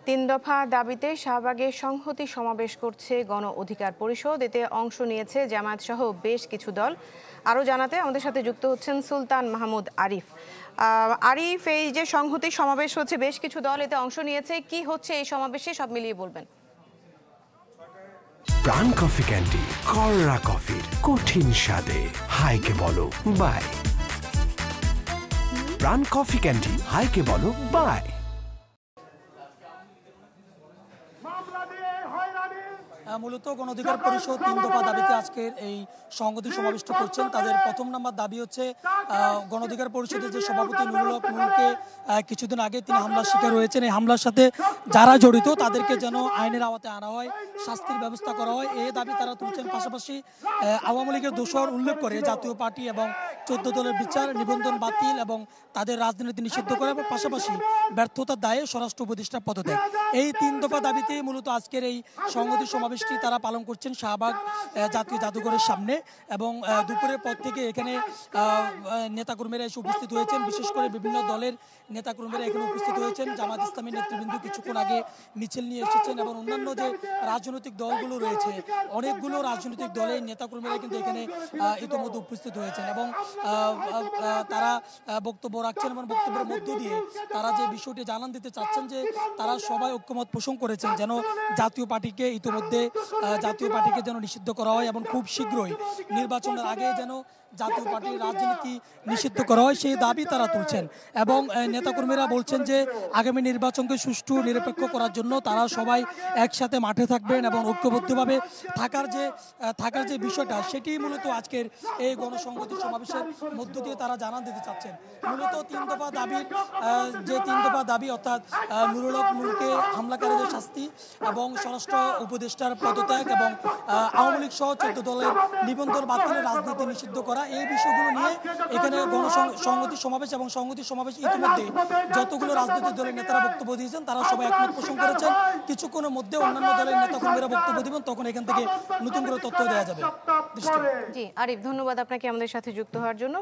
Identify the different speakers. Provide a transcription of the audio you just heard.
Speaker 1: তিন দফা দাবিতে শাহবাগে সংহতি সমাবেশ করছে গণ অধিকার পরিষদ। এতে অংশ নিয়েছে জামায়াত সহ বেশ কিছু দল। আরও জানাতে আমাদের সাথে যুক্ত হচ্ছেন সুলতান মাহমুদ আরিফ। আরিফ, এই যে সংহতি সমাবেশ হচ্ছে, বেশ কিছু দল এতে অংশ নিয়েছে, কি হচ্ছে এই সমাবেশে সব মিলিয়ে বলবেন।
Speaker 2: প্রাণ কফি ক্যান্ডি, কররা কফির কঠিন স্বাদে হাইকে বলো বাই। প্রাণ কফি ক্যান্ডি, হাইকে বলো বাই।
Speaker 3: মূলত গণ অধিকার পরিষদ তিন দফা দাবিতে আজকের এই সংহতি সমাবেশ করছেন। তাদের প্রথম নাম্বার দাবি হচ্ছে গণ অধিকার পরিষদের যে সভাপতি নুরুল হক নুরুলকে কিছুদিন আগে তিনি হামলার শিকার হয়েছেন। এই হামলার সাথে যারা জড়িত তাদেরকে যেন আইনের আওতায় আনা হয়, শাস্তির ব্যবস্থা করা হয়, এই দাবি তারা তুলছেন। পাশাপাশি আওয়ামী লীগের দোষর উল্লেখ করে জাতীয় পার্টি এবং 14 দলের বিচার নিবন্ধন বাতিল এবং তাদের রাজনীতি নিষিদ্ধ করা এবং পাশাপাশি ব্যর্থতার দায়ে স্বরাষ্ট্র উপদেষ্টা পদত্যাগ, এই তিন দফা দাবিতে মূলত আজকের এই সংহতি সমাবেশটি তারা পালন করছেন শাহবাগ জাতীয় জাদুঘরের সামনে। এবং দুপুরের পর থেকে এখানে নেতাকর্মীরা এসে উপস্থিত হয়েছেন, বিশেষ করে বিভিন্ন দলের নেতাকর্মীরা এখানে উপস্থিত হয়েছেন। জামায়াত ইসলামী নেতৃবৃন্দ কিছুক্ষণ আগে মিছিল নিয়ে এসেছেন এবং অন্যান্য যে রাজনৈতিক দলগুলো রয়েছে অনেকগুলো রাজনৈতিক দলের নেতাকর্মীরা কিন্তু এখানে ইতিমধ্যে উপস্থিত হয়েছেন এবং তারা বক্তব্য রাখছেন এবং বক্তব্যের মধ্য দিয়ে তারা যে বিষয়টি জানান দিতে চাচ্ছেন যে তারা সবাই ঐক্যমত পোষণ করেছেন যেন জাতীয় পার্টিকে যেন নিষিদ্ধ করা হয় এবং খুব শীঘ্রই নির্বাচনের আগে যেন জাতীয় পার্টির রাজনীতি নিষিদ্ধ করা হয়, সেই দাবি তারা তুলছেন। এবং নেতাকর্মীরা বলছেন যে আগামী নির্বাচনকে সুষ্ঠু নিরপেক্ষ করার জন্য তারা সবাই একসাথে মাঠে থাকবেন এবং ঐক্যবদ্ধভাবে থাকার যে বিষয়টা সেটি মূলত আজকের এই গণসংহতি সমাবেশের মধ্য দিয়ে তারা জানান দিতে চাচ্ছেন। মূলত তিন দফা দাবি অর্থাৎ নুরুল হক নুরুলকে হামলাকারীদের শাস্তি এবং স্বরাষ্ট্র উপদেষ্টার পদত্যাগ এবং আওয়ামী লীগ সহ 14 দলের নিবন্ধন বাতিলের রাজনীতি নিষিদ্ধ করা, এই বিষয়গুলো নিয়ে এখানে সংহতি সমাবেশ ইতিমধ্যে যতগুলো রাজনৈতিক দলের নেতারা বক্তব্য দিয়েছেন তারা সবাই একমত পোষণ করেছেন। কিছুক্ষণের মধ্যে অন্যান্য দলের নেতাকর্মীরা বক্তব্য দিবেন, তখন এখান থেকে নতুন করে তথ্য দেওয়া যাবে।
Speaker 1: জি আরিফ, ধন্যবাদ আপনাকে আমাদের সাথে যুক্ত হওয়ার জন্য।